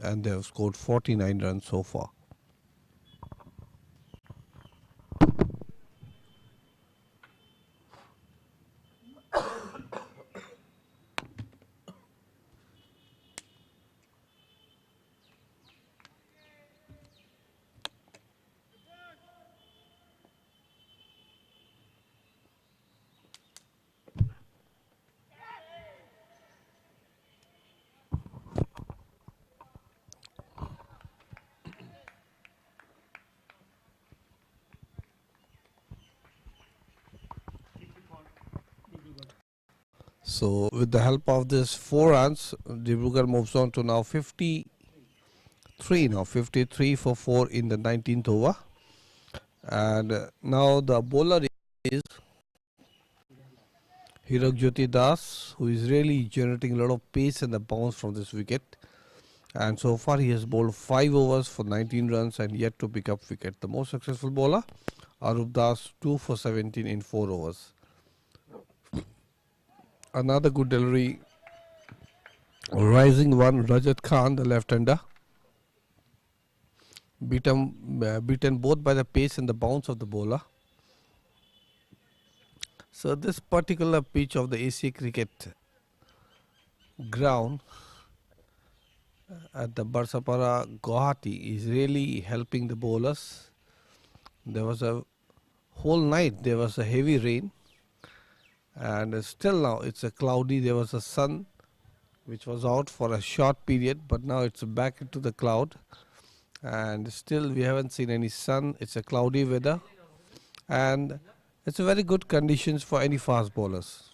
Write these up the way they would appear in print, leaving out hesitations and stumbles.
and they have scored 49 runs so far. So with the help of this 4 runs, Dibrugarh moves on to now 53 now, 53 for 4 in the 19th over. And now the bowler is Hirajyoti Das, who is really generating a lot of pace and the bounce from this wicket. And so far he has bowled 5 overs for 19 runs and yet to pick up wicket. The most successful bowler, Arup Das, 2 for 17 in 4 overs. Another good delivery, rising one, Rajat Khan, the left-hander. Beaten both by the pace and the bounce of the bowler. So this particular pitch of the Asia cricket ground at the Barsapara, Guwahati, is really helping the bowlers. There was a whole night, there was a heavy rain, and still now it's a cloudy. There was a sun which was out for a short period, but now it's back into the cloud, and still we haven't seen any sun. It's a cloudy weather, and it's a very good conditions for any fast bowlers.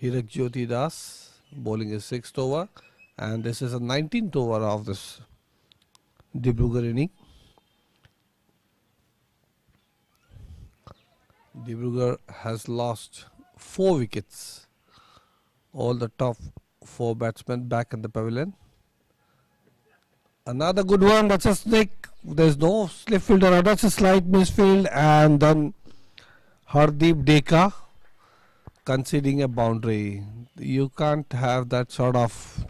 Hirajyoti Das bowling his 6th over, and this is a 19th over of this Dibrugarh inning. Dibrugarh has lost 4 wickets. All the top 4 batsmen back in the pavilion. Another good one, that's a snake. There's no slip fielder, that's a slight misfield, and then Hardeep Deka conceding a boundary. You can't have that sort of.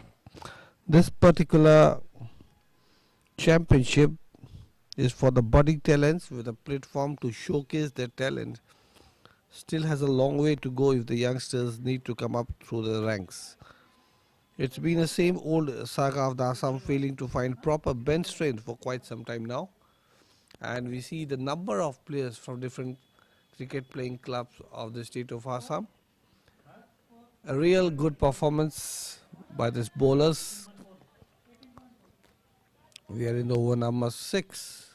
This particular championship is for the budding talents with a platform to showcase their talent. Still has a long way to go if the youngsters need to come up through the ranks. It's been the same old saga of the Assam failing to find proper bench strength for quite some time now. And we see the number of players from different cricket playing clubs of the state of Assam. A real good performance by these bowlers. We are in over number 6,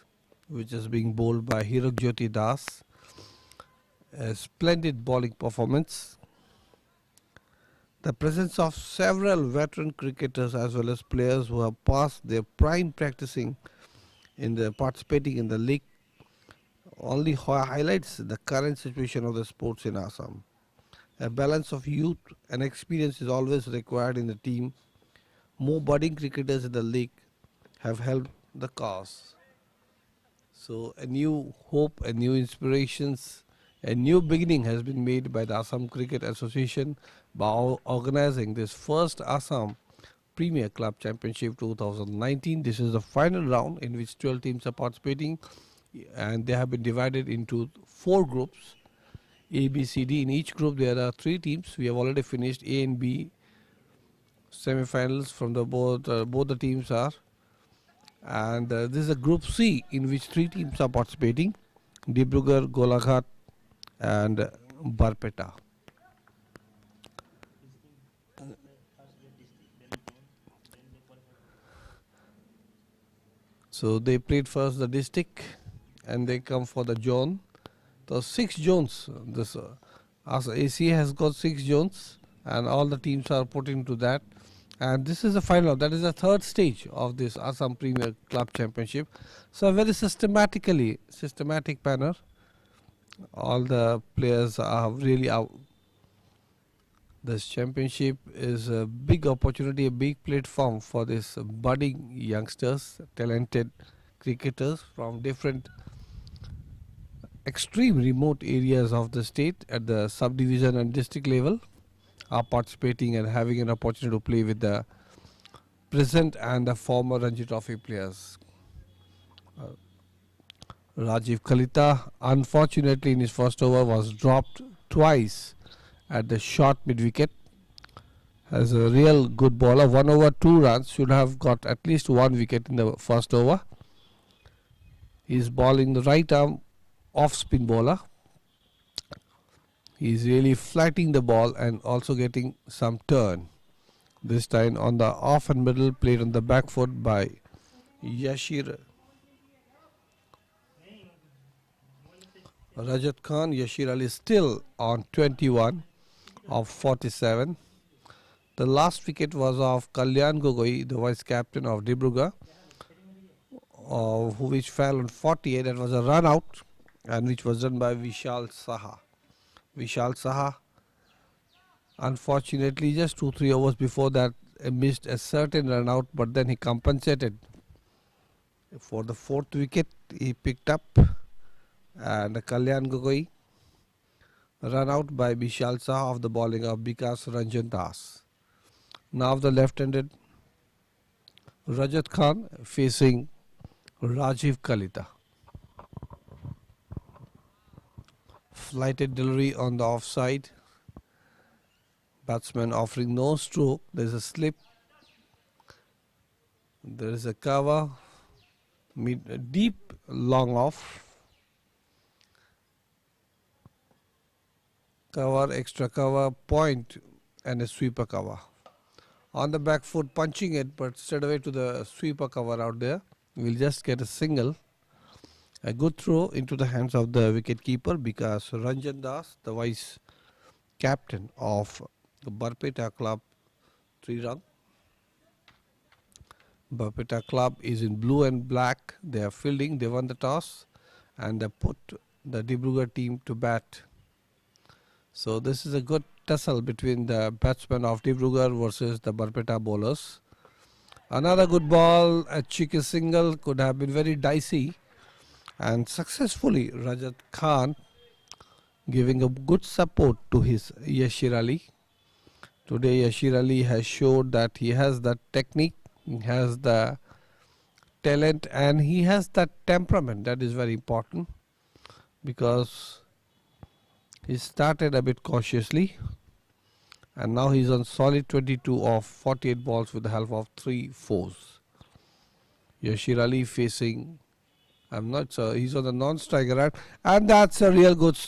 which is being bowled by Hirajyoti Das. A splendid bowling performance. The presence of several veteran cricketers as well as players who have passed their prime practicing in the participating in the league only highlights the current situation of the sports in Assam. A balance of youth and experience is always required in the team. More budding cricketers in the league have helped the cause. So a new hope, a new inspirations, a new beginning has been made by the Assam Cricket Association by organizing this first Assam Premier Club Championship 2019. This is the final round in which 12 teams are participating, and they have been divided into 4 groups, A, B, C, D. In each group there are 3 teams. We have already finished A and B semi-finals from the both the teams are, and this is a group C in which 3 teams are participating: Dibrugarh, Golaghat and Barpeta. So they played first the district and they come for the zone. So 6 zones. This AC has got 6 zones and all the teams are put into that. And this is the final. That is the 3rd stage of this Assam Premier Club Championship. So very systematic manner. All the players are really out. This championship is a big opportunity, a big platform for this budding youngsters, talented cricketers from different extreme remote areas of the state at the subdivision and district level are participating and having an opportunity to play with the present and the former Ranji Trophy players. Rajiv Kalita, unfortunately in his first over, was dropped twice at the short mid-wicket. As a real good bowler, 1 over 2 runs, should have got at least 1 wicket in the first over. He is bowling the right arm off-spin bowler. He is really flattening the ball and also getting some turn. This time on the off and middle, played on the back foot by Yashir Rajat Khan. Yashir Ali still on 21 of 47. The last wicket was of Kalyan Gogoi, the vice captain of Dibrugarh, which fell on 48. That was a run out, and which was done by Vishal Saha. Vishal Saha, unfortunately, just 2-3 overs before that, missed a certain run out, but then he compensated. For the 4th wicket, he picked up, and Kalyan Gogoi run out by Vishal Saha of the bowling of Bikas Ranjan Das. Now the left-handed Rajat Khan facing Rajiv Kalita. Flighted delivery on the offside. Batsman offering no stroke. There is a slip. There is a cover. Deep long off. Cover, extra cover, point, and a sweeper cover. On the back foot, punching it, but straight away to the sweeper cover out there. We'll just get a single. A good throw into the hands of the wicket keeper, because Ranjan Das, the vice captain of the Barpeta Club Triranga. Barpeta Club is in blue and black. They are fielding. They won the toss and they put the Dibrugarh team to bat. So this is a good tussle between the batsmen of Dibrugarh versus the Barpeta bowlers. Another good ball, a cheeky single, could have been very dicey, and successfully Rajat Khan giving a good support to his Yashir Ali. Today Yashir Ali has showed that he has the technique, he has the talent, and he has that temperament. That is very important, because he started a bit cautiously and now he's on solid 22 of 48 balls with the help of 3 fours. Yashir Ali facing, I'm not sure, he's on the non-striker, and that's a real good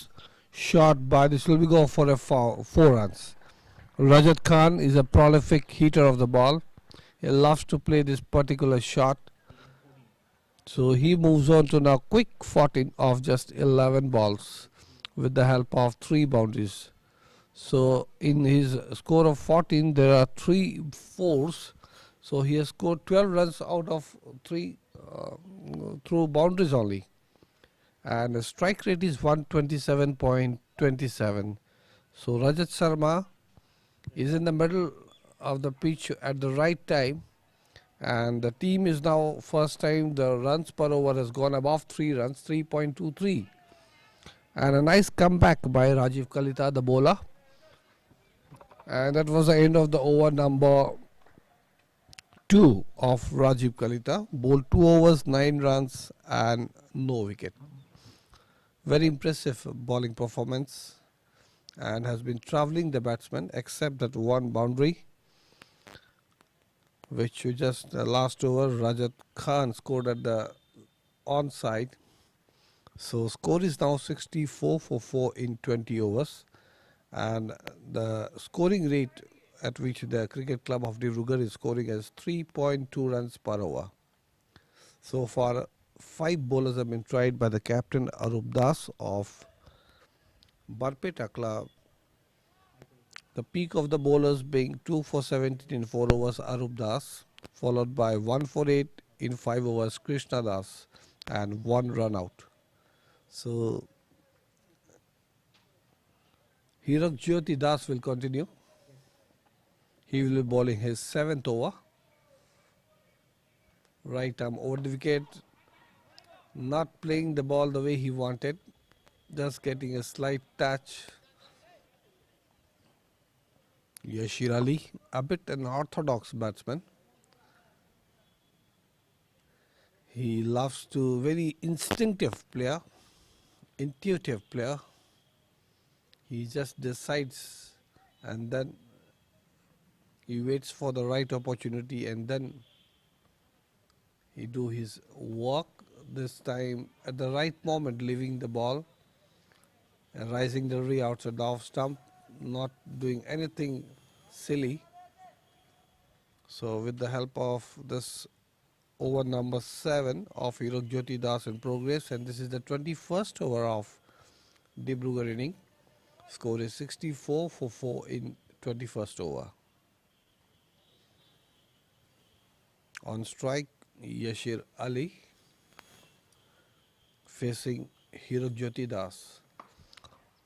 shot by, this will be go for a 4 runs. Rajat Khan is a prolific hitter of the ball. He loves to play this particular shot. So he moves on to now quick 14 of just 11 balls with the help of 3 boundaries. So in his score of 14, there are 3 fours. So he has scored 12 runs out of 3 through boundaries only. And the strike rate is 127.27. So Rajat Sharma is in the middle of the pitch at the right time. And the team is now, first time the runs per over has gone above 3 runs, 3.23. And a nice comeback by Rajiv Kalita, the bowler. And that was the end of the over number 2 of Rajiv Kalita. Bowled 2 overs, 9 runs and no wicket. Very impressive bowling performance, and has been travelling the batsman, except that 1 boundary, which you just last over Rajat Khan scored at the onside. So score is now 64 for 4 in 20 overs, and the scoring rate at which the Cricket Club of Dibrugarh is scoring is 3.2 runs per over. So far 5 bowlers have been tried by the captain Arup Das of Barpeta Club. The peak of the bowlers being 2 for 17 in 4 overs Arup Das, followed by 1 for 8 in 5 overs Krishna Das, and 1 run out. So Hirak Jyoti Das will continue. He will be bowling his 7th over. Right arm over the wicket, not playing the ball the way he wanted, just getting a slight touch. Yashir Ali, a bit an orthodox batsman, He loves to very intuitive player. He just decides and then he waits for the right opportunity and then he do his work. This time at the right moment, leaving the ball and rising the re outside the off stump, not doing anything silly. So with the help of this over number 7 of Jyoti Das in progress, and this is the 21st over of Dibrugarh inning. Score is 64 for 4 in 21st over. On strike, Yashir Ali facing Jyoti Das.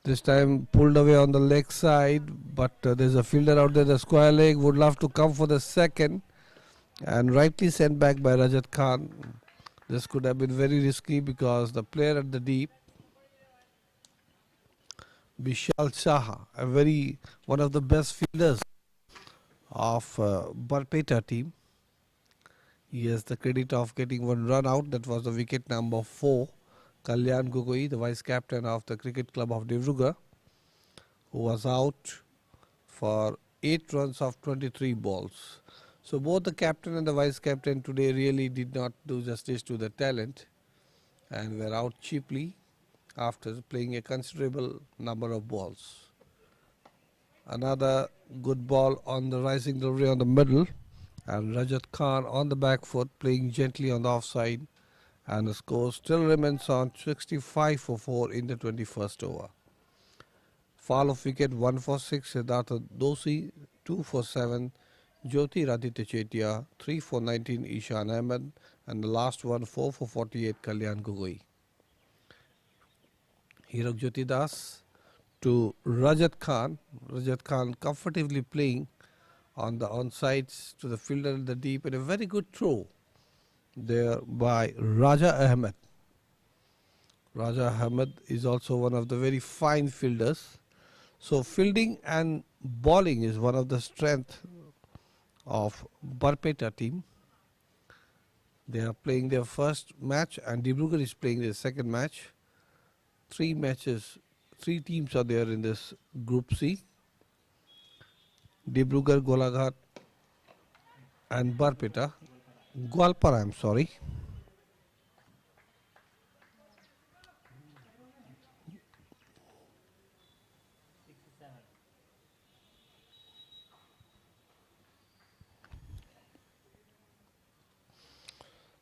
This time pulled away on the leg side, but there's a fielder out there, the square leg, would love to come for the second and rightly sent back by Rajat Khan. This could have been very risky because the player at the deep, Vishal Saha, one of the best fielders of Barpeta team. He has the credit of getting one run out. That was the wicket number 4. Kalyan Gogoi, the vice captain of the cricket club of Dibrugarh, who was out for 8 runs of 23 balls. So both the captain and the vice captain today really did not do justice to the talent and were out cheaply after playing a considerable number of balls. Another good ball on the rising delivery on the middle, and Rajat Khan on the back foot playing gently on the offside, and the score still remains on 65 for 4 in the 21st over. Fall of wicket 1 for 6 Siddhartha Dosi, 2 for 7 Jyoti Raditya Chetia, 3 for 19 Ishan Ahmed, and the last one 4 for 48 Kalyan Gogoi. Jyoti Das to Rajat Khan. Rajat Khan comfortably playing on the onsides to the fielder in the deep, and a very good throw there by Raja Ahmed. Raja Ahmed is also one of the very fine fielders. So fielding and bowling is one of the strengths of Barpeta team. They are playing their first match and Dibrugarh is playing their second match. 3 teams are there in this Group C. Dibrugarh, Golaghat and Barpeta. Gwalpara, I'm sorry.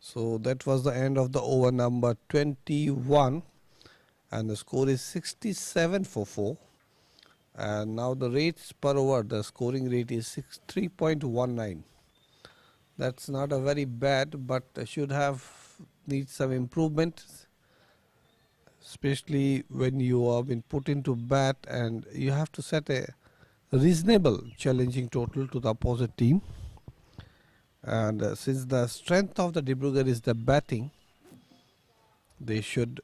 So that was the end of the over number 21 and the score is 67 for 4. And now the rates per over, the scoring rate is 3.19. That's not a very bad, but should need some improvement, especially when you have been put into bat and you have to set a reasonable challenging total to the opposite team. And since the strength of the Dibrugarh is the batting, they should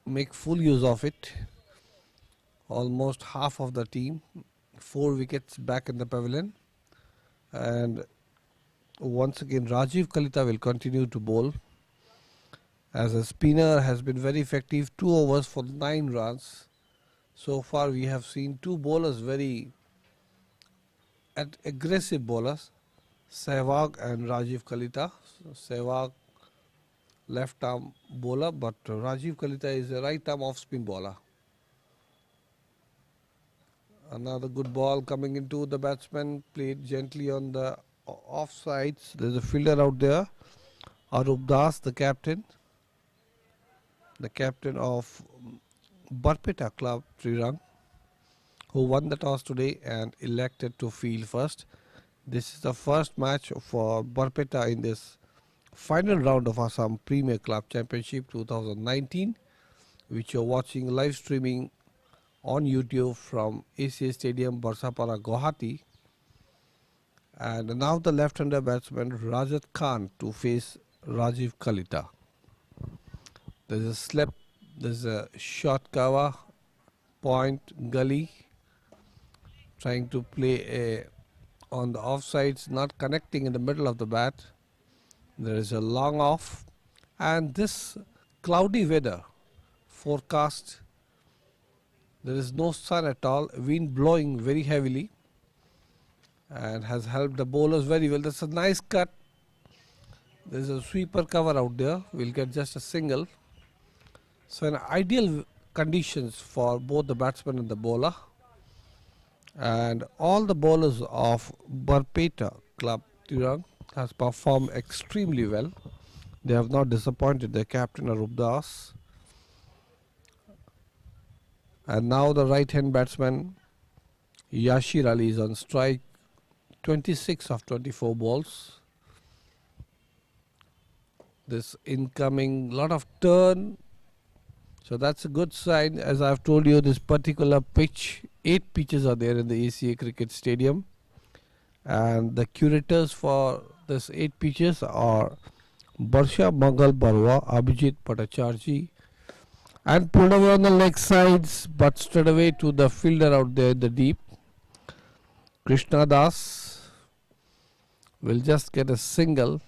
make full use of it. Almost half of the team, 4 wickets back in the pavilion, and once again Rajiv Kalita will continue to bowl. As a spinner has been very effective, 2 overs for 9 runs. So far we have seen 2 bowlers, very aggressive bowlers, Sehwag and Rajiv Kalita. Sehwag left arm bowler, but Rajiv Kalita is a right arm off spin bowler. Another good ball coming into the batsman, played gently on the offsides. There's a fielder out there, Arup Das, the captain of Barpeta Club Triranga, who won the toss today and elected to field first. This is the first match for Barpeta in this final round of Assam Premier Club Championship 2019, which you're watching live streaming on YouTube from ACA Stadium, Barsapara, Guwahati. And now the left-hander batsman Rajat Khan to face Rajiv Kalita. There's a slip, there's a short cover, point, gully, trying to play on the offsides, not connecting in the middle of the bat. There is a long off, And this cloudy weather forecast, there is no sun at all, wind blowing very heavily, and has helped the bowlers very well. That's a nice cut. There's a sweeper cover out there. We'll get just a single. So in ideal conditions for both the batsman and the bowler. And all the bowlers of Barpeta Club Triranga has performed extremely well. They have not disappointed their captain Arup Das. And now the right hand batsman Yashir Ali is on strike, 26 of 24 balls. This incoming lot of turn, so that's a good sign. As I've told you, this particular pitch, 8 pitches are there in the ACA Cricket Stadium, and the curators for this 8 pitches are Barsha Mangal Barwa, Abhijit Bhattacharjee, and pulled away on the leg sides, but straight away to the fielder out there in the deep. Krishna Das will just get a single.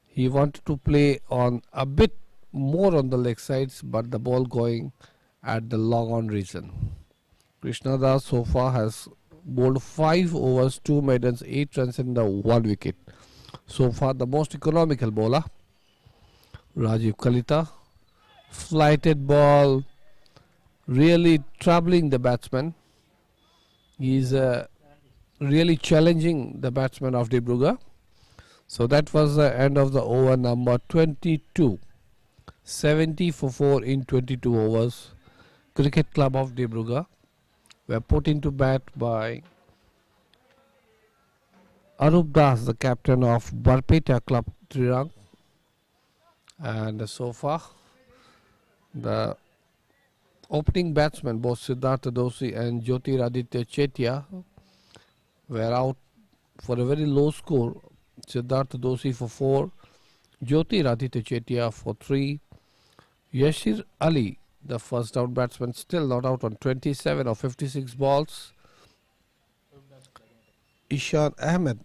He wanted to play on a bit more on the leg sides, but the ball going at the long on region. Krishna Das so far has bowled 5 overs, 2 maidens, 8 runs and 1 wicket. So far the most economical bowler. Rajiv Kalita, flighted ball, really troubling the batsman. He is really challenging the batsman of Dibrugarh. So that was the end of the over number 22. 70 for 4 in 22 overs. Cricket Club of Dibrugarh were put into bat by Arup Das, the captain of Barpeta Club Triranga. And so far, the opening batsmen, both Siddhartha Doshi and Jyotiraditya Chetia, were out for a very low score. Siddhartha Doshi for 4, Jyotiraditya Chetia for 3, Yashir Ali, the first down batsman, still not out on 27 of 56 balls. Ishan Ahmed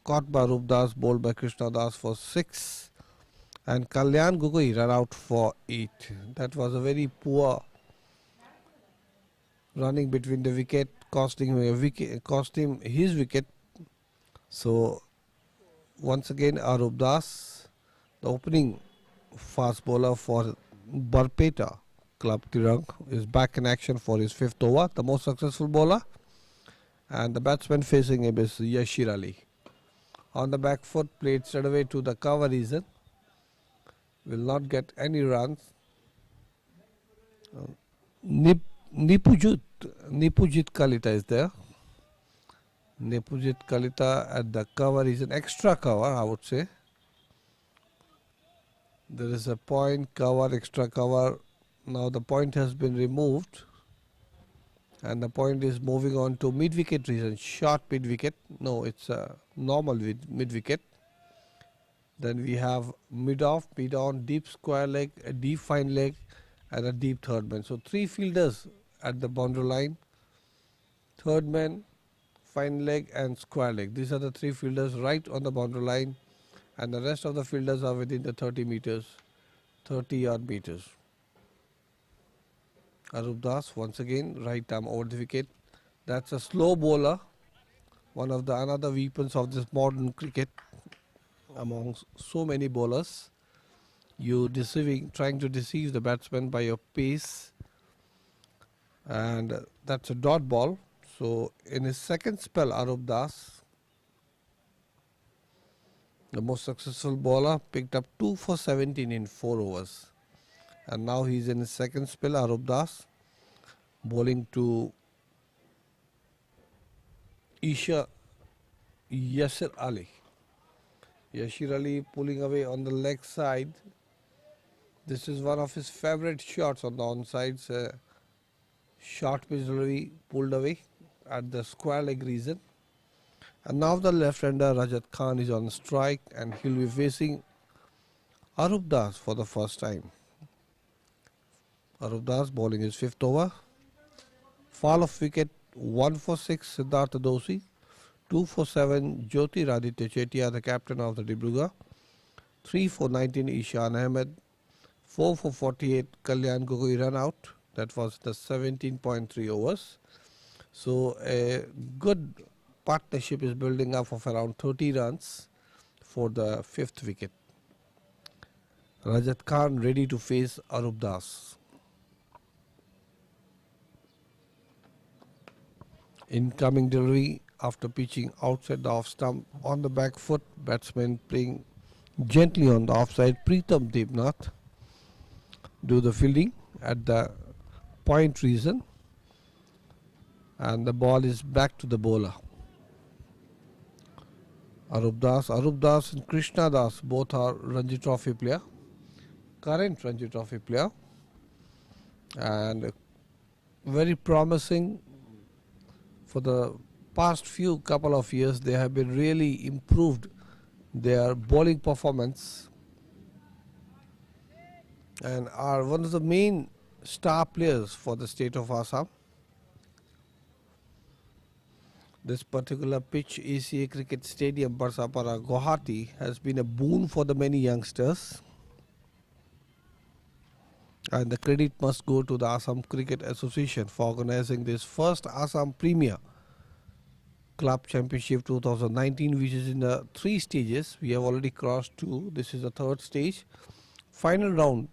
caught by Arup Das, bowled by Krishna Das for 6, and Kalyan Gogoi ran out for 8. That was a very poor running between the wicket, costing him his wicket. So once again Arup Das, the opening fast bowler for Barpeta Club Triranga, is back in action for his 5th over, the most successful bowler, and the batsman facing him is Yashir Ali. On the back foot, played straight away to the cover region, will not get any runs. Nipujit Kalita is there. Nipujit Kalita at the cover is an extra cover, I would say. There is a point, cover, extra cover. Now the point has been removed, and the point is moving on to mid-wicket region, short mid-wicket. No, it's a normal mid-wicket. Then we have mid-off, mid-on, deep square leg, a deep fine leg, and a deep third man. So 3 fielders at the boundary line, third man, fine leg and square leg. These are the 3 fielders right on the boundary line, and the rest of the fielders are within the 30 meters, 30 odd meters. Arup Das once again right arm over the wicket. That's a slow bowler, one of the another weapons of this modern cricket. Among so many bowlers, you trying to deceive the batsman by your pace, and that's a dot ball. So in his second spell, Arup Das, the most successful bowler, picked up 2 for 17 in 4 overs, and now he's in his second spell. Arup Das bowling to Yashir Ali. Yashir Ali pulling away on the leg side. This is one of his favorite shots on the onsides. Short pitch delivery pulled away at the square leg region. And now the left-hander Rajat Khan is on strike, and he'll be facing Arup Das for the first time. Arup Das bowling his 5th over. Fall of wicket, 1 for 6 Siddhartha Doshi, 2 for 7 Jyotiraditya Chetia, the captain of the Dibrugarh, 3 for 19 Ishan Ahmed, 4 for 48 Kalyan Gogoi run out. That was the 17.3 overs. So a good partnership is building up of around 30 runs for the 5th wicket. Rajat Khan ready to face Arup Das. Incoming delivery after pitching outside the off stump on the back foot. Batsman playing gently on the offside. Pritam Devnath do the fielding at the point region, and the ball is back to the bowler. Arup Das and Krishna Das both are Ranji Trophy player, current Ranji Trophy player, and very promising. For the past few couple of years, they have been really improved their bowling performance and are one of the main star players for the state of Assam. This particular pitch, ACA Cricket Stadium, Barsapara, Guwahati, has been a boon for the many youngsters. And the credit must go to the Assam Cricket Association for organizing this first Assam Premier Club Championship 2019, which is in the 3 stages. We have already crossed 2. This is the 3rd stage. Final round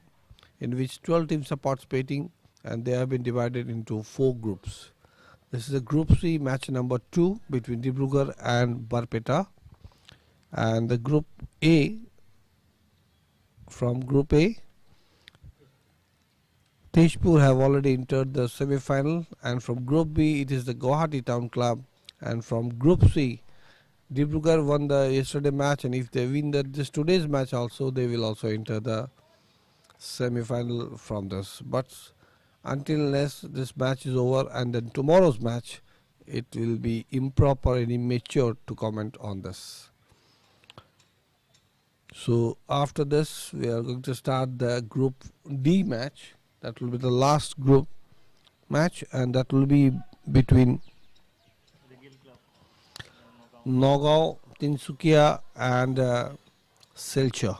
in which 12 teams are participating, and they have been divided into 4 groups. This is a Group C match number 2 between Dibrugarh and Barpeta. And the Group A, from Group A, Tejpur have already entered the semi-final, and from Group B it is the Guwahati Town Club, and from Group C Dibrugarh won the yesterday match, and if they win this today's match also, they will also enter the semi-final from this. But until unless this match is over and then tomorrow's match, it will be improper and immature to comment on this. So after this we are going to start the Group D match. That will be the last group match, and that will be between Nagaon, Tinsukia and Silchar.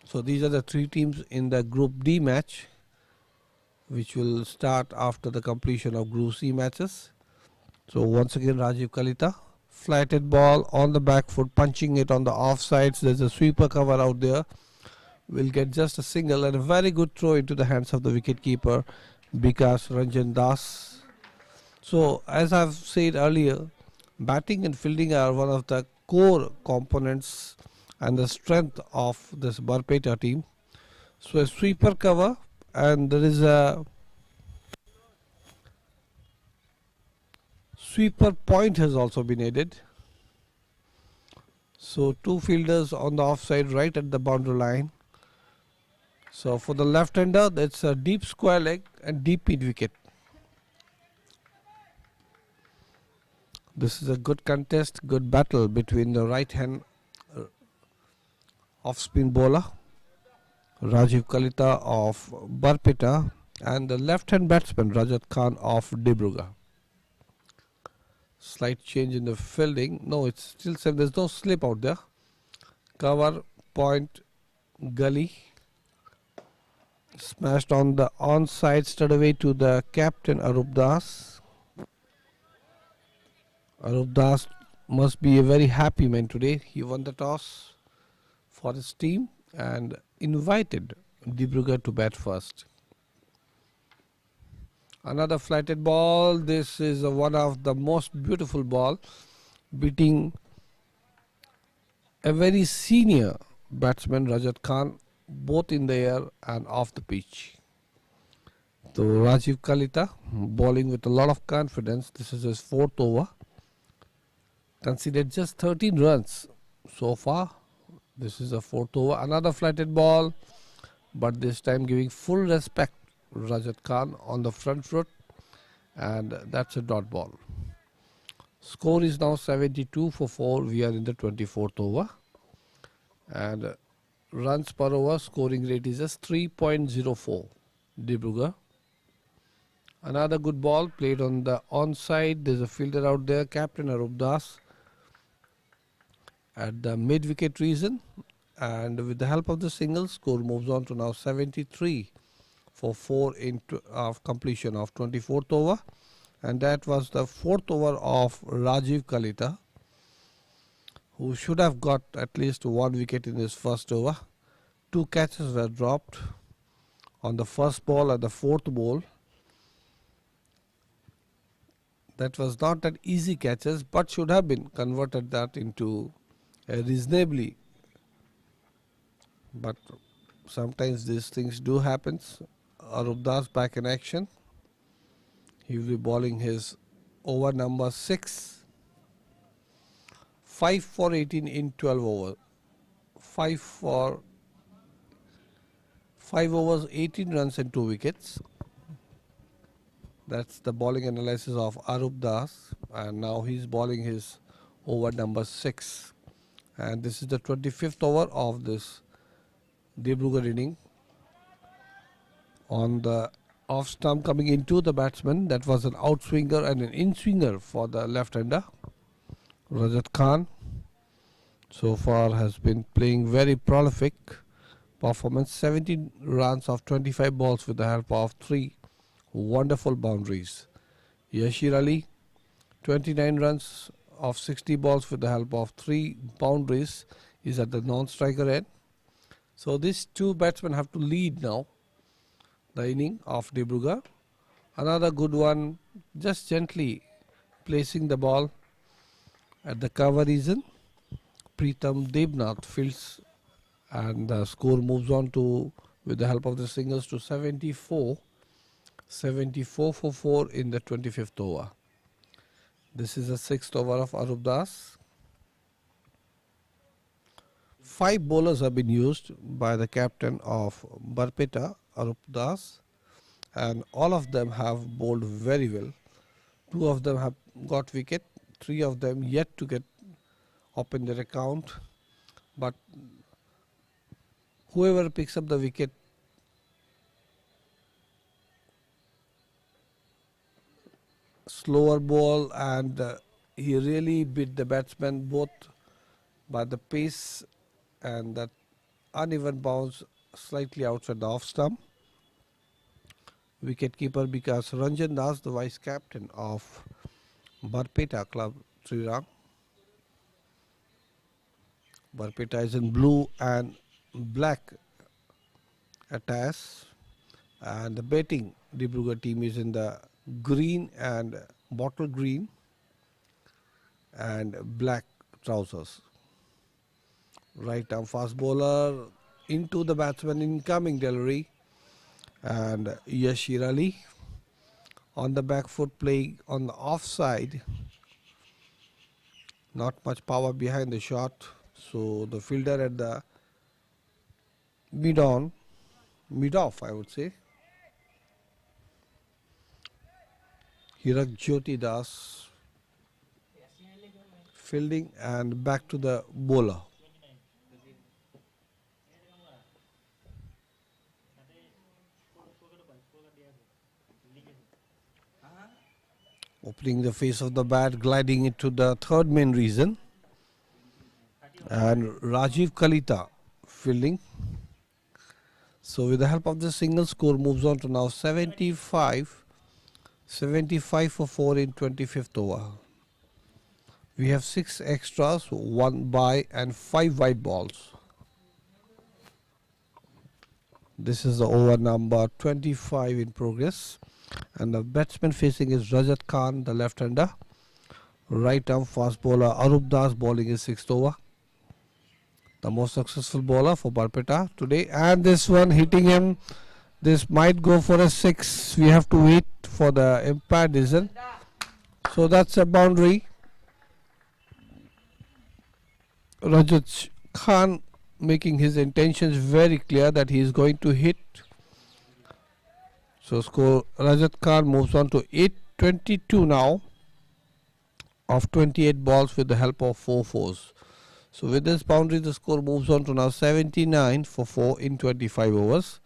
So these are the 3 teams in the Group D match, which will start after the completion of Group C matches. So once again, Rajiv Kalita, flighted ball on the back foot, punching it on the offsides. There's a sweeper cover out there. Will get just a single, and a very good throw into the hands of the wicketkeeper Bikas Ranjan Das. So as I've said earlier, batting and fielding are one of the core components and the strength of this Barpeta team. So a sweeper cover, and there is a sweeper point has also been added. So 2 fielders on the offside right at the boundary line. So for the left-hander, that's a deep square leg and deep mid wicket. This is a good contest, good battle between the right-hand off-spin bowler Rajiv Kalita of Barpeta and the left-hand batsman Rajat Khan of Dibrugarh. Slight change in the fielding. No, it's still same. There's no slip out there. Cover, point, gully. Smashed on the onside straight away to the captain Arup Das. Arup Das must be a very happy man today. He won the toss for his team and invited Dibrugarh to bat first. Another flighted ball. This is one of the most beautiful ball, beating a very senior batsman Rajat Khan, both in the air and off the pitch. So Rajiv Kalita bowling with a lot of confidence. This is his 4th over. Conceded just 13 runs so far. This is a 4th over. Another flighted ball, but this time giving full respect Rajat Khan on the front foot, and that's a dot ball. Score is now 72 for 4. We are in the 24th over, and runs per over scoring rate is just 3.04. Dibrugarh. Another good ball played on the onside. There's a fielder out there, captain Arup Das, at the mid wicket region, and with the help of the single, score moves on to now 73 for 4 of completion of 24th over, and that was the 4th over of Rajiv Kalita, who should have got at least 1 wicket in his first over. 2 catches were dropped on the first ball and the 4th ball. That was not that easy catches, but should have been converted that into a reasonably. But sometimes these things do happen. Arup Das back in action. He will be bowling his over number 6. 5 for 18 in 12 overs. 5 overs, 18 runs and 2 wickets. That's the bowling analysis of Arup Das, and now he's bowling his over number 6. And this is the 25th over of this Dibrugarh inning. On the off stump coming into the batsman, that was an outswinger and an in-swinger for the left-hander. Rajat Khan so far has been playing very prolific performance. 17 runs of 25 balls with the help of 3 wonderful boundaries. Yashir Ali, 29 runs of 60 balls with the help of 3 boundaries, is at the non-striker end. So these 2 batsmen have to lead now the inning of Dibrugarh. Another good one, just gently placing the ball at the cover region. Pritam Debnath fields, and the score moves on to, with the help of the singles, to 74 for 4 in the 25th over. This is the 6th over of Arup Das. 5 bowlers have been used by the captain of Barpeta, Arup Das, and all of them have bowled very well. 2 of them have got wicket, 3 of them yet to get up in their account, but whoever picks up the wicket slower ball, and he really beat the batsman both by the pace and that uneven bounce slightly outside the off stump. Wicketkeeper Vikas Ranjan Das, the vice captain of Barpeta Club Triranga. Barpeta is in blue and black attires, and the batting Dibrugarh team is in the green and bottle green and black trousers. Right arm fast bowler into the batsman, incoming delivery, and Yashir Ali on the back foot playing on the offside. Not much power behind the shot, so the fielder at the mid-off, I would say. Hirak Jyoti Das fielding and back to the bowler. Opening the face of the bat, gliding into the third main region, and Rajiv Kalita fielding. So with the help of the single, score moves on to now 75 for 4 in 25th over. We have 6 extras, 1 by and 5 wide balls. This is the over number 25 in progress, and the batsman facing is Rajat Khan, the left-hander. Right arm fast bowler Arup Das bowling his 6th over. The most successful bowler for Barpeta today, and this one hitting him. This might go for a 6. We have to wait for the umpire decision. So that's a boundary. Rajat Khan making his intentions very clear that he is going to hit. So score, Rajat Khan moves on to 822 now of 28 balls with the help of 4 fours. So with this boundary, the score moves on to now 79 for 4 in 25 overs.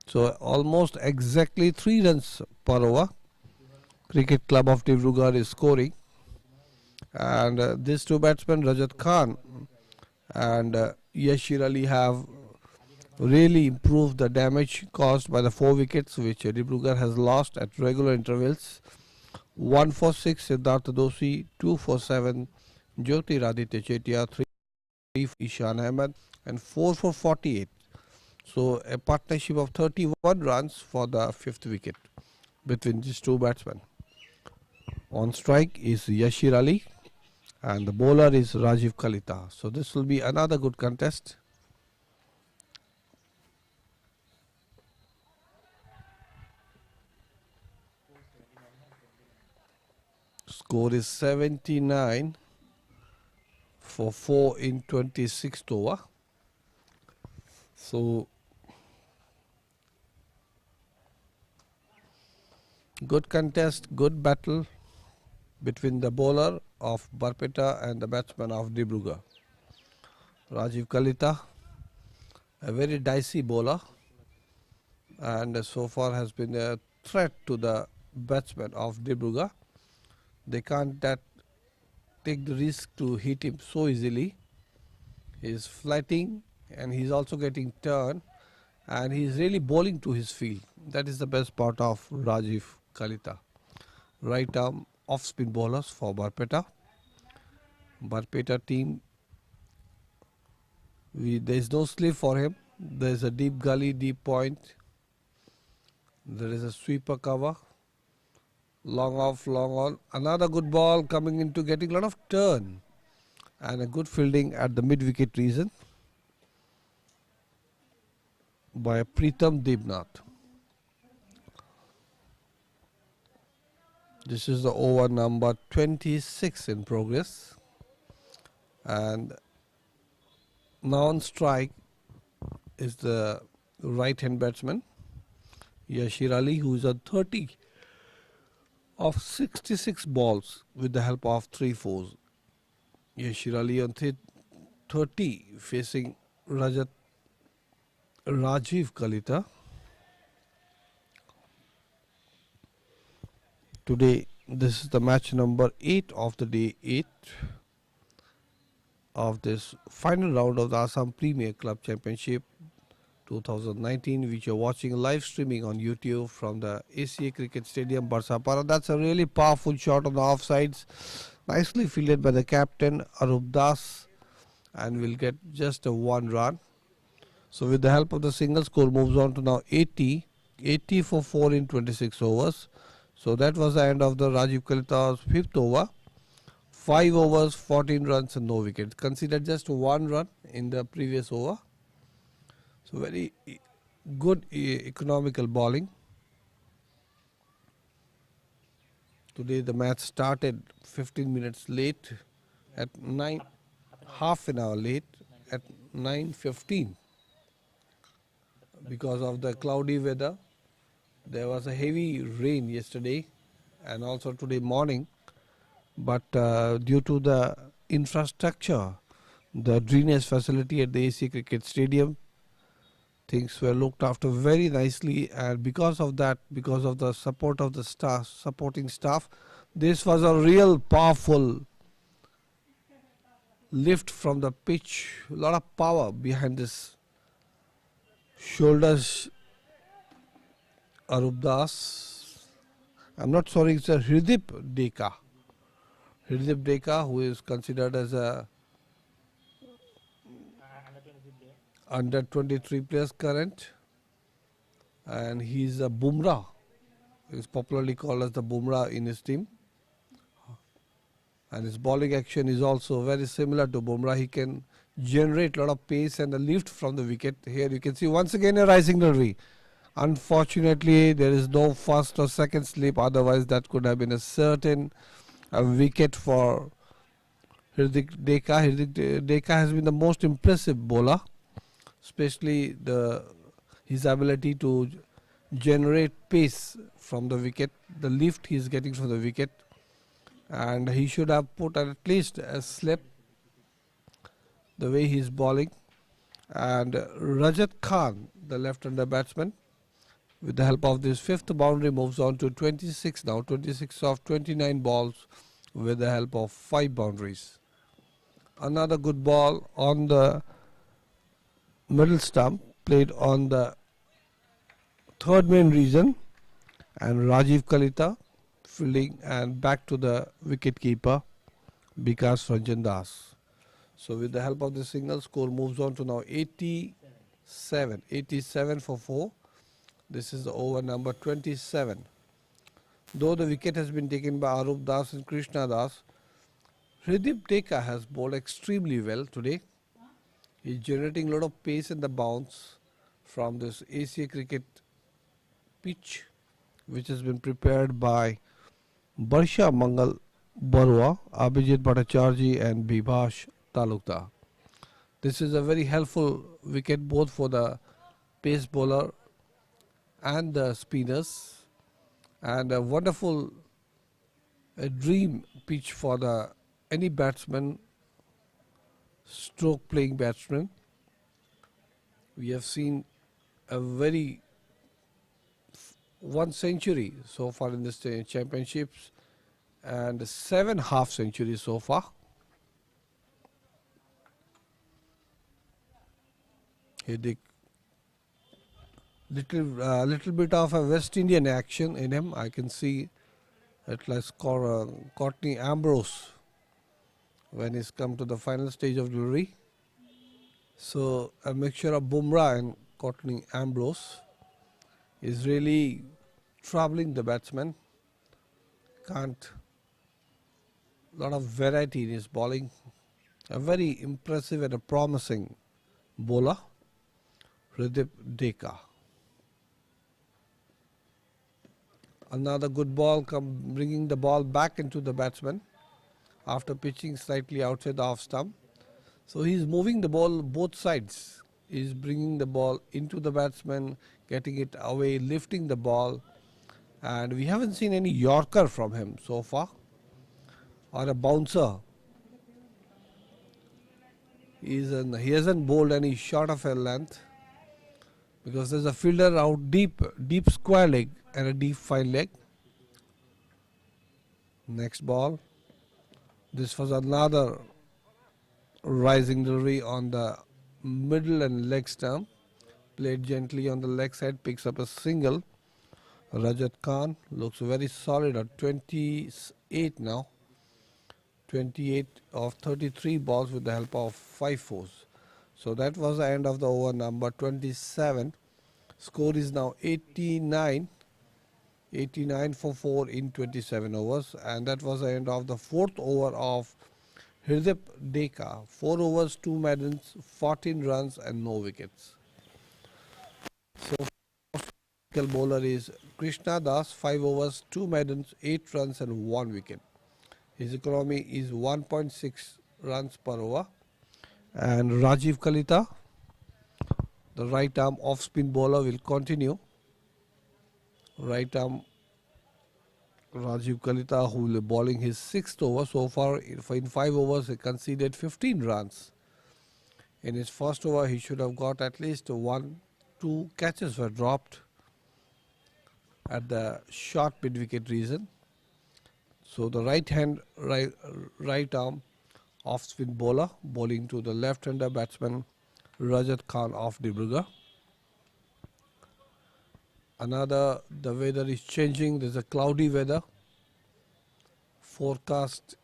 So almost exactly 3 runs per over. Cricket Club of Dibrugarh is scoring, and these 2 batsmen, Rajat Khan and Yashir Ali have really improved the damage caused by the 4 wickets which Dibrugarh has lost at regular intervals. 1 for 6 Siddhartha Doshi, 2 for 7 Jyoti Raditya Chetia, 3 for Ishan Ahmed and 4 for 48. So a partnership of 31 runs for the 5th wicket between these two batsmen. On strike is Yashir Ali and the bowler is Rajiv Kalita. So this will be another good contest. Score is 79 for 4 in 26th over. So good contest, good battle between the bowler of Barpeta and the batsman of Dibrugarh. Rajiv Kalita, a very dicey bowler, and so far has been a threat to the batsmen of Dibrugarh. They can't take the risk to hit him so easily. He is flatting and he is also getting turned, and he is really bowling to his field. That is the best part of Rajiv Kalita. Right arm off spin bowlers for Barpeta. Barpeta team, there is no slip for him. There is a deep gully, deep point. There is a sweeper cover. Long off, long on. Another good ball coming into getting a lot of turn. And a good fielding at the mid-wicket region by Pritam Debnath. This is the over number 26 in progress. And now on strike is the right-hand batsman, Yashir Ali, who is on 30 of 66 balls with the help of 3 fours. Yashir Ali on 30 facing Rajiv Kalita. Today, this is the match number 8 of the day 8 of this final round of the Assam Premier Club Championship 2019, which you're watching live streaming on YouTube from the ACA Cricket Stadium, Barsapara. That's a really powerful shot on the offsides. Nicely fielded by the captain Arup Das, and will get just a 1 run. So with the help of the single, score moves on to now 80 for 4 in 26 overs. So that was the end of the Rajiv Kalita's 5th over. 5 overs, 14 runs and no wicket. Considered just 1 run in the previous over. So very good economical bowling. Today the match started 15 minutes late at half an hour late at 9:15 because of the cloudy weather. There was a heavy rain yesterday and also today morning, but due to the infrastructure, the drainage facility at the AC Cricket Stadium, things were looked after very nicely, and because of that, because of the support of the supporting staff, this was a real powerful lift from the pitch. A lot of power behind this shoulders. Arup Das, I'm not sorry, it's a Hridip Deka. Hridip Deka, who is considered as a under 23 players current, and he's a Bumrah. He's popularly called as the Bumrah in his team, and his bowling action is also very similar to Bumrah. He can generate a lot of pace and a lift from the wicket. Here you can see once again a rising rally. Unfortunately, there is no first or second slip, otherwise that could have been a certain wicket for Hridip Deka. Hridip Deka has been the most impressive bowler, especially his ability to generate pace from the wicket, the lift he is getting from the wicket, and he should have put at least a slip the way he is bowling. And Rajat Khan, the left-hander batsman, with the help of this 5th boundary, moves on to 26 now, 26 of 29 balls with the help of 5 boundaries. Another good ball on the middle stump, played on the third main region, and Rajiv Kalita fielding and back to the wicket keeper Vikas Ranjan Das. So with the help of the single, score moves on to now 87 for 4. This is the over number 27. Though the wicket has been taken by Arup Das and Krishna Das, Hridip Deka has bowled extremely well today. He is generating a lot of pace in the bounce from this Asia cricket pitch, which has been prepared by Barsha Mangal Barua, Abhijit Bhattacharjee and Bibhash Talukdar. This is a very helpful wicket both for the pace bowler and the spinners, and a wonderful dream pitch for the any batsman stroke playing batsman. We have seen a very one century so far in this championships and 7 half centuries so far. Here the little bit of a West Indian action in him. I can see it like Courtney Ambrose when he's come to the final stage of delivery. So a mixture of Bumrah and Courtney Ambrose is really troubling the batsman. Can't lot of variety in his bowling. A very impressive and a promising bowler, Hridip Deka. Another good ball bringing the ball back into the batsman after pitching slightly outside the off stump. So he's moving the ball both sides. He's bringing the ball into the batsman, getting it away, lifting the ball, and we haven't seen any Yorker from him so far or a bouncer. He hasn't bowled any short of a length because there's a fielder out deep square leg and a deep fine leg. Next ball. This was another rising delivery on the middle and leg stump. Played gently on the leg side, picks up a single. Rajat Khan looks very solid at 28 now. 28 of 33 balls with the help of 5 fours. So that was the end of the over number 27. Score is now 89 for 4 in 27 overs, and that was the end of the 4th over of Hridip Deka. 4 overs, 2 maidens, 14 runs and no wickets. So bowler is Krishna Das, 5 overs, 2 maidens, 8 runs and 1 wicket. His economy is 1.6 runs per over. And Rajiv Kalita, the right arm off spin bowler, will continue. Right arm Rajiv Kalita, who will be bowling his 6th over. So far in 5 overs he conceded 15 runs. In his first over he should have got at least 1-2 catches were dropped at the short mid wicket region. So the right arm off spin bowler bowling to the left hander batsman Rajat Khan of Dibrugarh. The weather is changing. There's a cloudy weather forecast.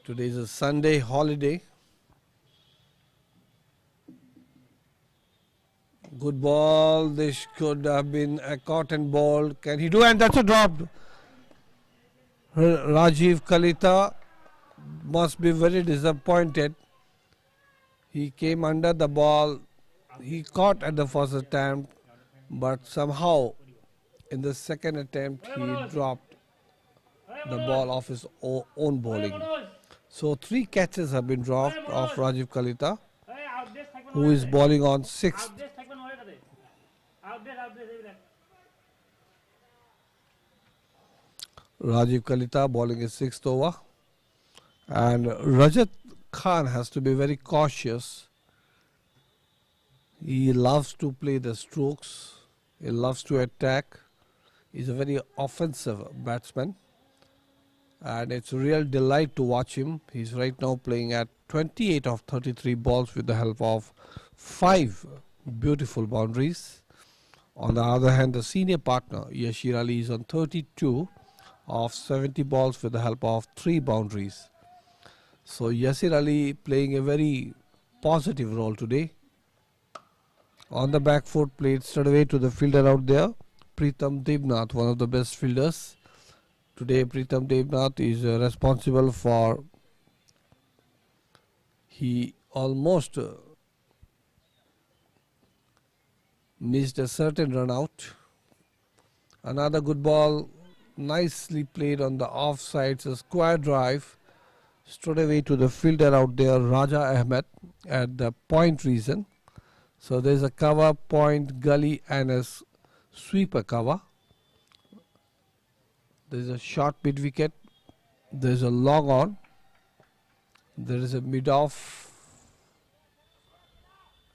Today is a Sunday holiday. Good ball. This could have been a caught and ball. Can he do? And that's a drop. Rajiv Kalita must be very disappointed. He came under the ball. He caught at the first attempt, but somehow in the second attempt he dropped the ball off his own bowling. So 3 catches have been dropped of Rajiv Kalita, who is bowling on 6th. Rajiv Kalita bowling his 6th over, and Rajat Khan has to be very cautious. He loves to play the strokes. He loves to attack. He's a very offensive batsman, and it's a real delight to watch him. He's right now playing at 28 of 33 balls with the help of 5 beautiful boundaries. On the other hand, the senior partner Yashir Ali is on 32 of 70 balls with the help of 3 boundaries. So Yasir Ali playing a very positive role today. On the back foot, played straight away to the fielder out there, Pritam Devnath, one of the best fielders. Today Pritam Devnath is responsible for, he almost missed a certain run out. Another good ball, nicely played on the offside, a square drive straight away to the fielder out there, Raja Ahmed, at the point region. So there's a cover, point, gully and a sweeper cover. There's a short mid wicket, there's a long on, there is a mid off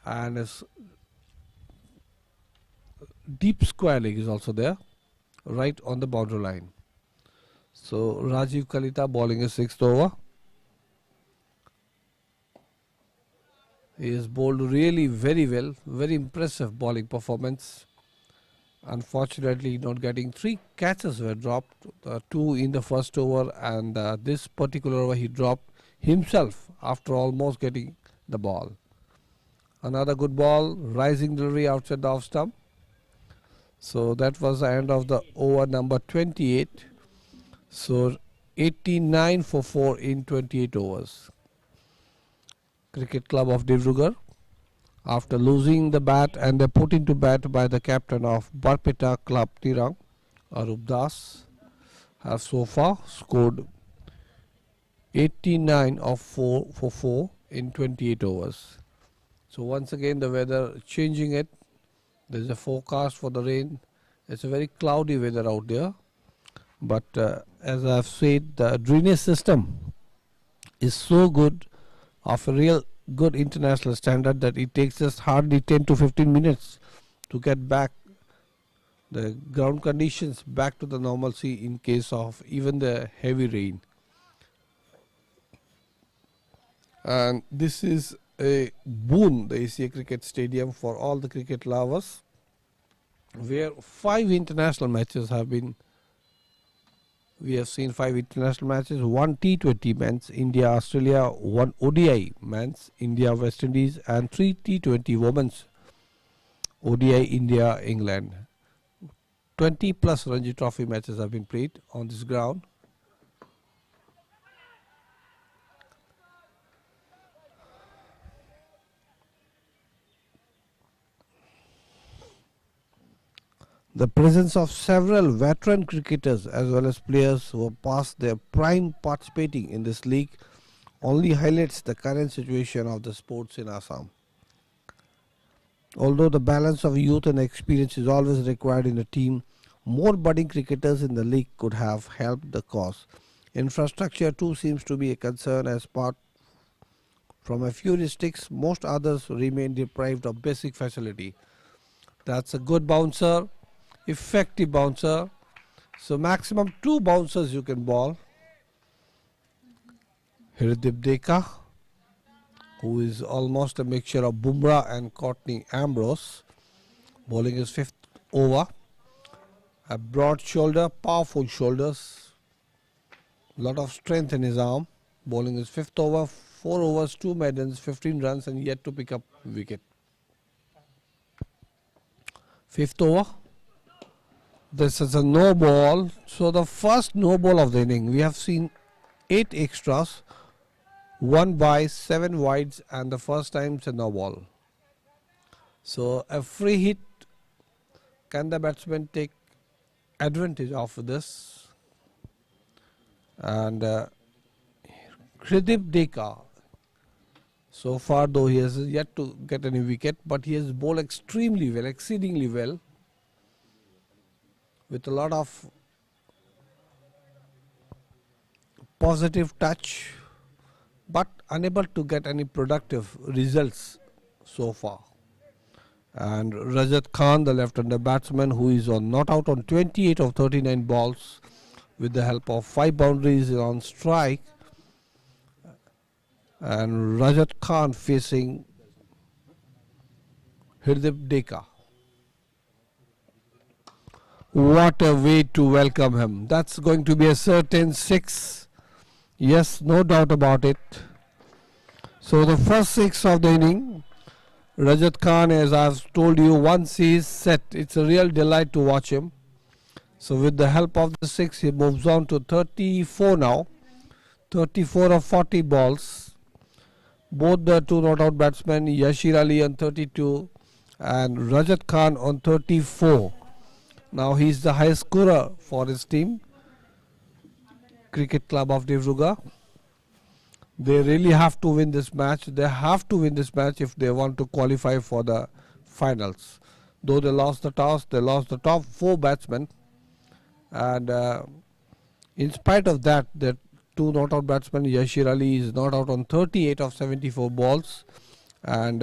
and a deep square leg is also there, right on the boundary line. So Rajiv Kalita bowling a 6th over. He has bowled really very well, very impressive bowling performance. Unfortunately, not getting 3 catches were dropped, 2 in the first over, and this particular over he dropped himself after almost getting the ball. Another good ball, rising delivery outside the off stump. So that was the end of the over number 28. So 89 for 4 in 28 overs. Cricket Club of Divrugarh, after losing the bat and they're put into bat by the captain of Barpeta Club Triranga, Arup Das, have so far scored 89 of 4 for 4 in 28 overs. So once again the weather changing it. There's a forecast for the rain. It's a very cloudy weather out there. But as I've said, the drainage system is so good, of a real good international standard, that it takes us hardly 10 to 15 minutes to get back the ground conditions back to the normalcy in case of even the heavy rain. And this is a boon, the ACA Cricket Stadium, for all the cricket lovers, where 5 international matches have been. We have seen 5 international matches, 1 T20 men's, India, Australia, 1 ODI men's, India, West Indies, and 3 T20 women's, ODI, India, England. 20 plus Ranji Trophy matches have been played on this ground. The presence of several veteran cricketers as well as players who have passed their prime participating in this league only highlights the current situation of the sports in Assam. Although the balance of youth and experience is always required in a team, more budding cricketers in the league could have helped the cause. Infrastructure too seems to be a concern, as apart from a few districts, most others remain deprived of basic facility. That's a good bouncer. Effective bouncer. So maximum 2 bouncers you can bowl. Hirdip Deka, who is almost a mixture of Bumrah and Courtney Ambrose, bowling his 5th over. A broad shoulder, powerful shoulders, lot of strength in his arm, bowling his 5th over, 4 overs, 2 maidens, 15 runs, and yet to pick up wicket. 5th over. This is a no ball. So the first no ball of the inning. We have seen 8 extras, 1 by 7 wides, and the first time it's a no ball. So a free hit. Can the batsman take advantage of this? And Hirdip Deka, so far though he has yet to get any wicket, but he has bowled extremely well, exceedingly well, with a lot of positive touch, but unable to get any productive results so far. And Rajat Khan, the left-hander batsman, who is on not out on 28 of 39 balls with the help of 5 boundaries on strike, and Rajat Khan facing Hirdip Deka. What a way to welcome him. That's going to be a certain 6. Yes, no doubt about it. So the first 6 of the inning, Rajat Khan, as I've told you, once he is set, it's a real delight to watch him. So with the help of the 6, he moves on to 34 now. 34 of 40 balls. Both the 2 not out batsmen, Yashir Ali on 32 and Rajat Khan on 34. Now he is the highest scorer for his team, Cricket Club of Dibrugarh. They really have to win this match. They have to win this match if they want to qualify for the finals. Though they lost the toss, they lost the top 4 batsmen. And in spite of that, the 2 not out batsmen, Yashir Ali is not out on 38 of 74 balls. And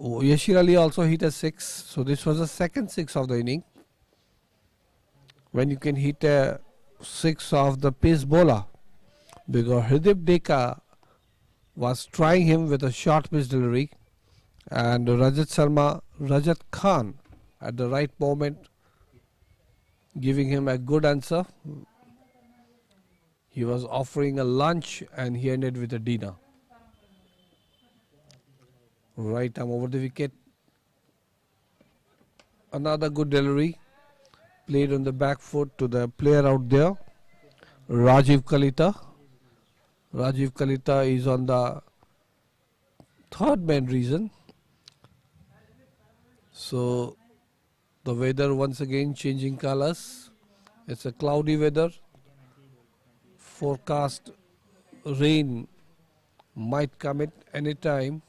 Yashir Ali also hit a 6. So this was the second 6 of the inning. When you can hit a 6 of the pace bowler, because Hirdip Deka was trying him with a short pitch delivery, and Rajat Khan at the right moment giving him a good answer. He was offering a lunch and he ended with a dinner. Right arm over the wicket. Another good delivery played on the back foot to the player out there, Rajiv Kalita. Rajiv Kalita is on the 3rd man reason. So the weather once again changing colors. It's a cloudy weather. Forecast rain might come at any time.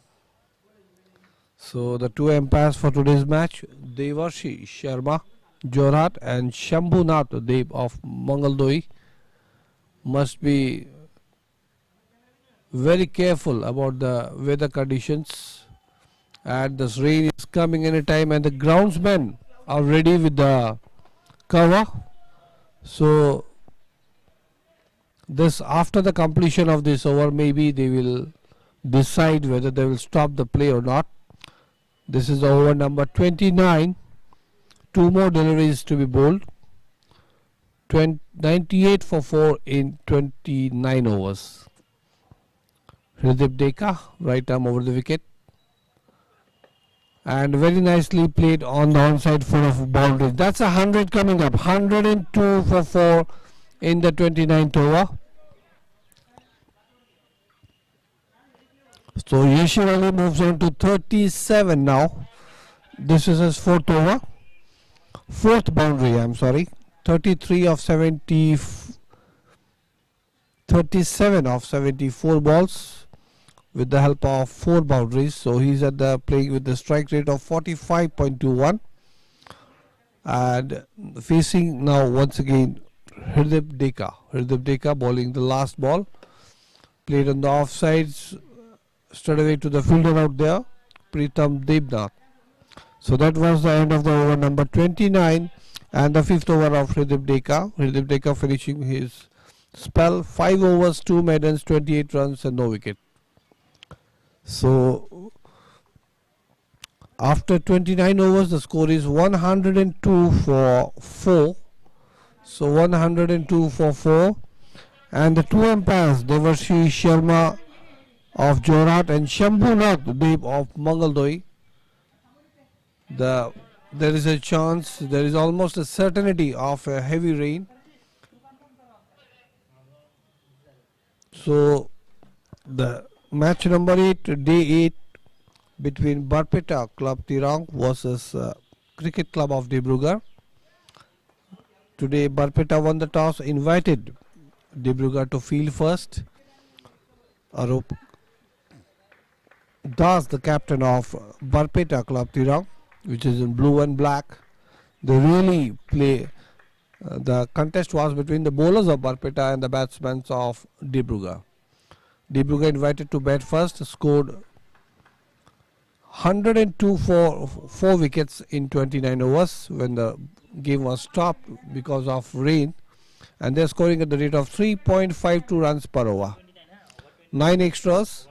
So the 2 umpires for today's match, Devarshi Sharma, Jorhat, and Shambhunath Deb of Mangaldoyi, must be very careful about the weather conditions. And this rain is coming anytime, and the groundsmen are ready with the cover. So this, after the completion of this over, maybe they will decide whether they will stop the play or not. This is over number 29. 2 more deliveries to be bowled. 98 for 4 in 29 overs. Hirdip Deka, right arm over the wicket. And very nicely played on the onside foot of boundary. That's 100 coming up. 102 for 4 in the 29th over. So Yashir Ali moves on to 37 now. This is his 4th over. 4th boundary, I'm sorry. 37 of 74 balls with the help of 4 boundaries. So he's at the playing with the strike rate of 45.21. And facing now once again Hirdip Deka. Hirdip Deka bowling the last ball. Played on the offsides. Straight away to the fielder out there, Pritam Debnath. So that was the end of the over number 29 and the 5th over of Hirdip Deka. Hirdip Deka finishing his spell, 5 overs, 2 maidens, 28 runs and no wicket. So after 29 overs, the score is 102 for 4. So 102 for 4. And the 2 umpires, Devarshi Sharma of Jorhat and Shambhunath Deb of Mangaldoyi. There is a chance, there is almost a certainty of a heavy rain. So the match number 8, day 8, between Barpeta Club Triranga versus Cricket Club of Dibrugarh. Today Barpeta won the toss, invited Dibrugarh to field first. Arup Das, the captain of Barpeta Club Triranga, which is in blue and black. They really play. The contest was between the bowlers of Barpeta and the batsmen of Dibrugarh. Dibrugarh invited to bat first, scored 102 for 4 wickets in 29 overs when the game was stopped because of rain. and they're scoring at the rate of 3.52 runs per over. 9 extras,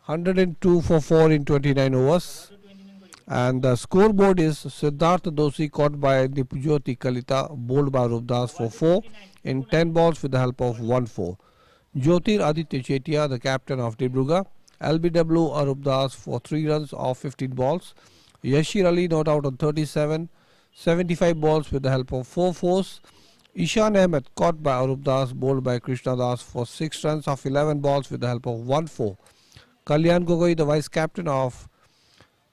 102 for 4 in 29 overs. And the scoreboard is Siddharth Doshi caught by Dipjyoti Kalita, bowled by Rupdas for 4 in 10 balls with the help of 1-4. Jyotir Aditya Chetia, the captain of Dibrugarh, LBW Arupdas for 3 runs off 15 balls. Yashir Ali not out on 37, 75 balls with the help of 4 fours. Ishan Ahmed caught by Arupdas, bowled by Krishna Das for 6 runs off 11 balls with the help of 1-4. Kalyan Gogoi, the vice captain of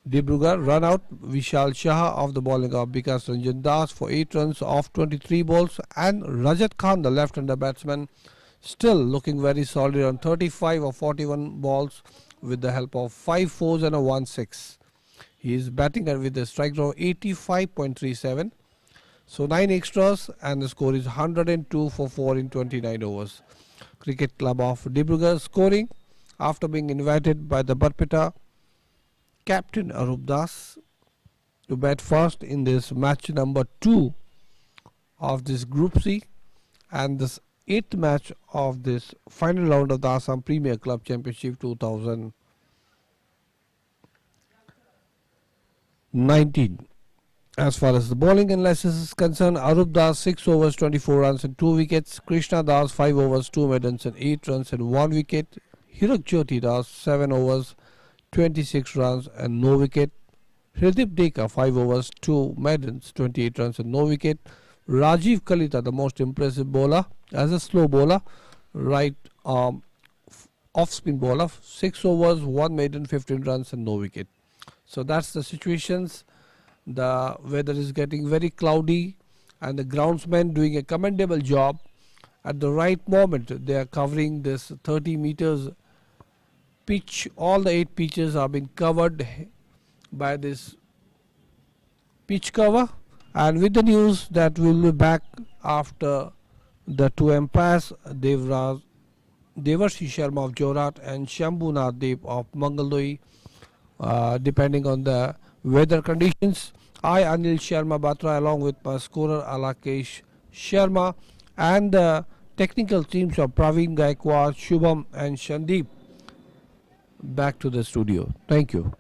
Dibrugarh, run out Vishal Shah of the bowling of Vikas Ranjan Das for 8 runs off 23 balls, and Rajat Khan, the left-hander batsman, still looking very solid on 35 or 41 balls with the help of 5 fours and a 1-6. He is batting with a strike rate of 85.37. So 9 extras and the score is 102 for 4 in 29 overs. Cricket Club of Dibrugarh scoring after being invited by the Barpeta captain Arup Das to bat first in this match number 2 of this Group C and this 8th match of this final round of the Assam Premier Club Championship 2019. As far as the bowling analysis is concerned, Arup Das 6 overs 24 runs and 2 wickets, Krishna Das 5 overs 2 maidens and 8 runs and 1 wicket, Hirak Jyoti Das 7 overs 26 runs and no wicket, Hridip Deka 5 overs 2 maidens 28 runs and no wicket, Rajiv Kalita, the most impressive bowler as a slow bowler, right arm off spin bowler, 6 overs 1 maiden 15 runs and no wicket. So that's the situations. The weather is getting very cloudy and the groundsmen doing a commendable job. At the right moment they are covering this 30 meters pitch. All the 8 pitches are being covered by this pitch cover, and with the news that we will be back after the 2 umpires, Devarshi Sharma of Jorat and Shambhunath Dev of Mangaloi, depending on the weather conditions. I, Anil Sharma Batra, along with my scorer Alakesh Sharma and the technical teams of Praveen Gaikwad, Shubham and Shandeep, back to the studio. Thank you.